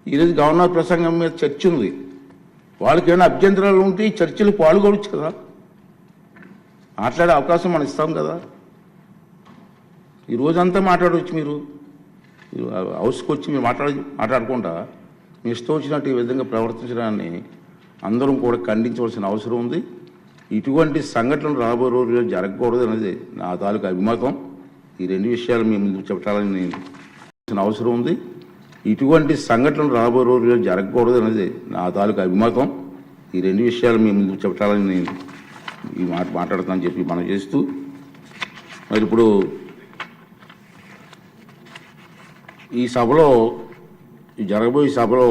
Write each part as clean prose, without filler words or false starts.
ఈరోజు గవర్నర్ ప్రసంగం మీద చర్చ ఉంది. వాళ్ళకి ఏమైనా అభ్యంతరాలు ఉంటే ఈ చర్చలు పాల్గొనవచ్చు కదా, మాట్లాడే అవకాశం మనం ఇస్తాం కదా. ఈ రోజంతా మాట్లాడవచ్చు. మీరు హౌస్కి వచ్చి మీరు మాట్లాడకుండా మీ ఇష్టం వచ్చినట్టు ఈ విధంగా ప్రవర్తించడాన్ని అందరం కూడా ఖండించవలసిన అవసరం ఉంది. ఇటువంటి సంఘటనలు రాబోయే రోజుల్లో జరగకూడదు అనేది నా తాలూకు అభిమతం. ఈ రెండు విషయాలు మీ ముందుకు చెప్పాలని నేను అవసరం ఉంది. ఇటువంటి సంఘటనలు రాబోయే రోజుల్లో జరగకూడదు అనేది నా తాలూకు అభిమతం. ఈ రెండు విషయాలు మీ ముందుకు చెప్పాలని నేను ఈ మాట్లాడుతానని చెప్పి మనం చేస్తూ, మరి ఇప్పుడు ఈ సభలో జరగబోయే సభలో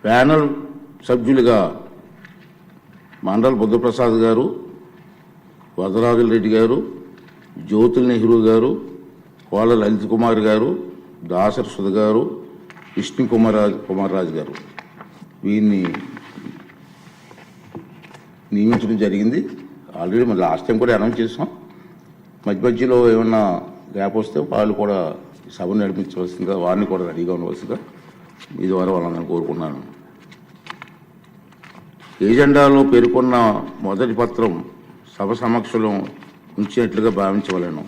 ప్యానల్ సభ్యులుగా మండల్ బుద్ధప్రసాద్ గారు, వరదరాజుల రెడ్డి గారు, జ్యోతుల్ నెహ్రూ గారు, కోళ్ళ లలిత్ కుమార్ గారు, దాసరి సుధ గారు, విష్ణు కుమార్ రాజు గారు వీరిని నియమించడం జరిగింది. ఆల్రెడీ మన లాస్ట్ టైం కూడా అనౌన్స్ చేసాం. మధ్యలో ఏమన్నా గ్యాప్ వస్తే వాళ్ళు కూడా సభను నడిపించవలసిందిగా, వారిని కూడా రెడీగా ఉండవలసిందిగా మీ ద్వారా వాళ్ళని కోరుకున్నాను. ఏజెండాలో పేర్కొన్న మొదటి పత్రం సభ సమక్షంలో ఉంచినట్లుగా భావించవలను.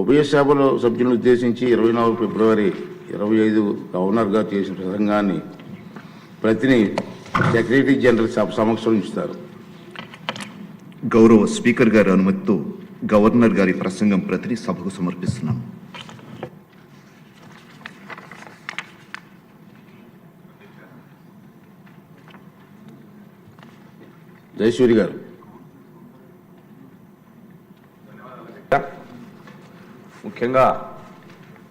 ఉభయ సభలో సభ్యులను ఉద్దేశించి 24 ఫిబ్రవరి 25 గవర్నర్ గారు చేసిన ప్రసంగాన్ని ప్రతిని సెక్రటరీ జనరల్ సభ సమక్షంలో ఉంచుతారు. గౌరవ స్పీకర్ గారి అనుమతితో గవర్నర్ గారి ప్రసంగం ప్రతిని సభకు సమర్పిస్తున్నాం. జయసూరి గారు. ముఖ్యంగా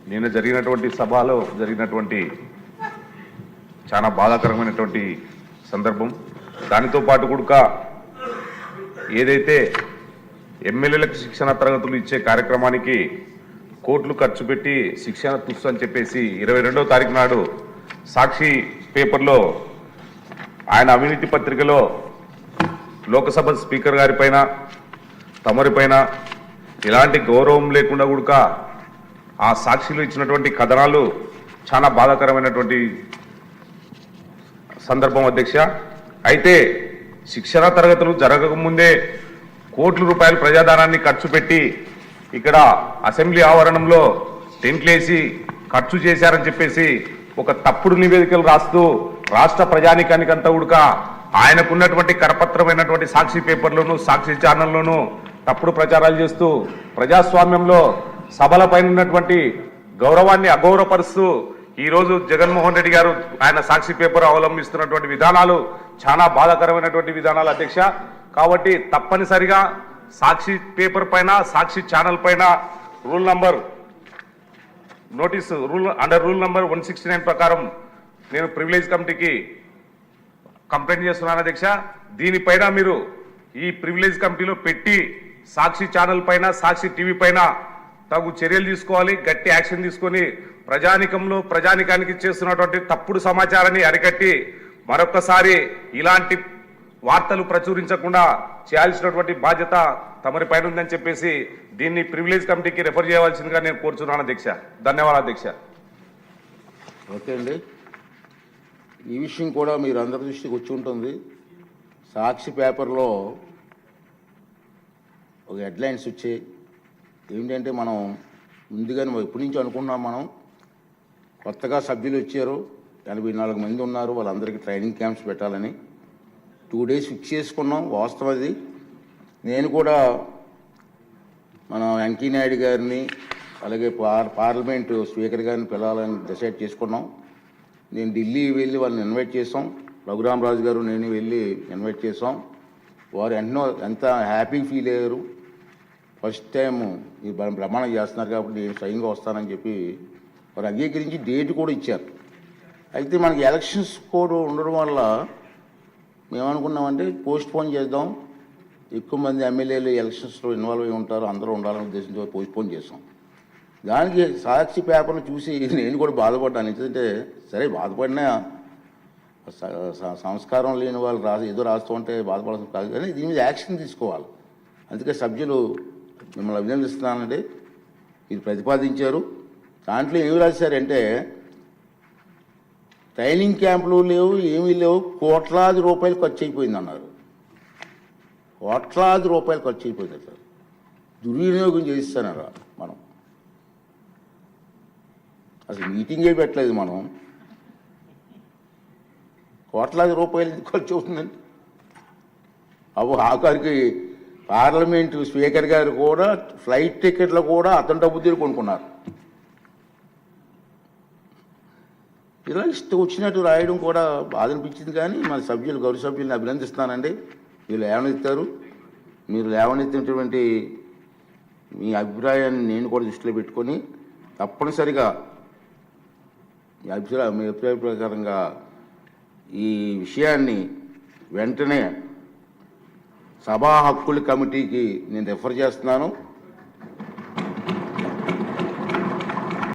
నిన్న జరిగినటువంటి సభలో జరిగినటువంటి చాలా బాధాకరమైనటువంటి సందర్భం. దానితో పాటు కూడా ఏదైతే ఎమ్మెల్యేలకు శిక్షణ తరగతులు ఇచ్చే కార్యక్రమానికి కోట్లు ఖర్చు పెట్టి శిక్షణ తుస్సు అని చెప్పేసి 22వ తారీఖు నాడు సాక్షి పేపర్లో ఆయన అవినీతి పత్రికలో లోకసభ స్పీకర్ గారి పైన, తమరిపైన ఎలాంటి గౌరవం లేకుండా కూడా ఆ సాక్షిలో ఇచ్చినటువంటి కథనాలు చాలా బాధాకరమైనటువంటి సందర్భం అధ్యక్ష. అయితే శిక్షణ తరగతులు జరగకముందే కోట్ల రూపాయల ప్రజాధనాన్ని ఖర్చు పెట్టి ఇక్కడ అసెంబ్లీ ఆవరణంలో టెంట్లేసి ఖర్చు చేశారని చెప్పేసి ఒక తప్పుడు నివేదికలు రాస్తూ రాష్ట్ర ప్రజానికానికంతా కూడా ఆయనకున్నటువంటి కరపత్రమైనటువంటి సాక్షి పేపర్లోను, సాక్షి ఛానల్లోనూ తప్పుడు ప్రచారాలు చేస్తూ ప్రజాస్వామ్యంలో సభలపైన ఉన్నటువంటి గౌరవాన్ని అగౌరవపరుస్తూ ఈరోజు జగన్మోహన్ రెడ్డి గారు ఆయన సాక్షి పేపర్ అవలంబిస్తున్నటువంటి విధానాలు చాలా బాధాకరమైనటువంటి విధానాలు అధ్యక్ష. కాబట్టి తప్పనిసరిగా సాక్షి పేపర్ పైన, సాక్షి ఛానల్ పైన రూల్ నంబర్ 169 ప్రకారం నేను ప్రివిలేజ్ కమిటీకి కంప్లైంట్ చేస్తున్నాను అధ్యక్ష. దీనిపైన మీరు ఈ ప్రివిలేజ్ కమిటీలో పెట్టి సాక్షి ఛానల్ పైన, సాక్షి టీవీ పైన తగు చర్యలు తీసుకోవాలి, గట్టి యాక్షన్ తీసుకొని ప్రజానికానికి చేస్తున్నటువంటి తప్పుడు సమాచారాన్ని అరికట్టి మరొకసారి ఇలాంటి వార్తలు ప్రచురించకుండా చేయాల్సినటువంటి బాధ్యత తమరి పైన ఉందని చెప్పేసి దీన్ని ప్రివిలేజ్ కమిటీకి రెఫర్ చేయవలసిందిగా నేను కోరుచున్నాను అధ్యక్ష. ధన్యవాదాలు అధ్యక్ష. ఓకే అండి, ఈ విషయం కూడా మీరు అందరి దృష్టికి వచ్చి ఉంటుంది. సాక్షి పేపర్లో ఒక హెడ్లైన్స్ వచ్చాయి. ఏంటంటే మనం ముందుగానే ఎప్పటి నుంచి అనుకున్నాం, మనం కొత్తగా సభ్యులు వచ్చారు, 84 మంది ఉన్నారు, వాళ్ళందరికీ ట్రైనింగ్ క్యాంప్స్ పెట్టాలని 2 days ఫిక్స్ చేసుకున్నాం. వాస్తవం అది. నేను కూడా మన వెంకయ్యనాయుడు గారిని అలాగే పార్లమెంటు స్పీకర్ గారిని పిలవాలని డిసైడ్ చేసుకున్నాం. నేను ఢిల్లీ వెళ్ళి వాళ్ళని ఇన్వైట్ చేసాం. రఘురామరాజు గారు నేను వెళ్ళి ఇన్వైట్ చేసాం. వారు ఎంత హ్యాపీగా ఫీల్ అయ్యారు. ఫస్ట్ టైం ఈ ప్రమాణం చేస్తున్నారు కాబట్టి నేను స్వయంగా వస్తానని చెప్పి వారు అంగీకరించి డేట్ కూడా ఇచ్చారు. అయితే మనకి ఎలక్షన్స్ కూడా ఉండడం వల్ల మేమనుకున్నామంటే పోస్ట్పోన్ చేద్దాం, ఎక్కువ మంది ఎమ్మెల్యేలు ఎలక్షన్స్లో ఇన్వాల్వ్ అయి ఉంటారు, అందరూ ఉండాలనే ఉద్దేశంతో పోస్ట్పోన్ చేసాం. దానికి సాక్షి పేపర్ను చూసి నేను కూడా బాధపడ్డాను. ఎందుకంటే సరే బాధపడినా సంస్కారం లేని వాళ్ళు ఏదో రాస్తూ ఉంటే బాధపడాల్సిన కాదు, కానీ దీని మీద యాక్షన్ తీసుకోవాలి. అందుకే సభ్యులు మిమ్మల్ని అభినందిస్తున్నానండి. ఇది ప్రతిపాదించారు. దాంట్లో ఏమి రాశారంటే ట్రైనింగ్ క్యాంపులు లేవు, ఏమీ లేవు, కోట్లాది రూపాయలు ఖర్చు అయిపోయింది అన్నారు. కోట్లాది రూపాయలు ఖర్చు అయిపోయింది సార్. దుర్వినియోగం చేస్తానరా మనం. అసలు మీటింగే పెట్టలేదు మనం. కోట్లాది రూపాయలు ఎందుకు ఖర్చు అవుతుందండి? ఆఖరికి పార్లమెంటు స్పీకర్ గారు కూడా ఫ్లైట్ టికెట్లు కూడా అతని డబ్బు తీరు కొనుక్కున్నారు. ఇలా ఇష్టం వచ్చినట్టు రాయడం కూడా బాధ అనిపించింది. కానీ మన సభ్యులు, గౌరవ సభ్యులను అభినందిస్తానండి. మీరు లేవనెత్తారు. మీరు లేవనెత్తినటువంటి మీ అభిప్రాయాన్ని నేను కూడా దృష్టిలో పెట్టుకొని తప్పనిసరిగా మీ అభిప్రాయ ప్రకారంగా ఈ విషయాన్ని వెంటనే సభా హక్కుల కమిటీకి నేను రిఫర్ చేస్తున్నాను.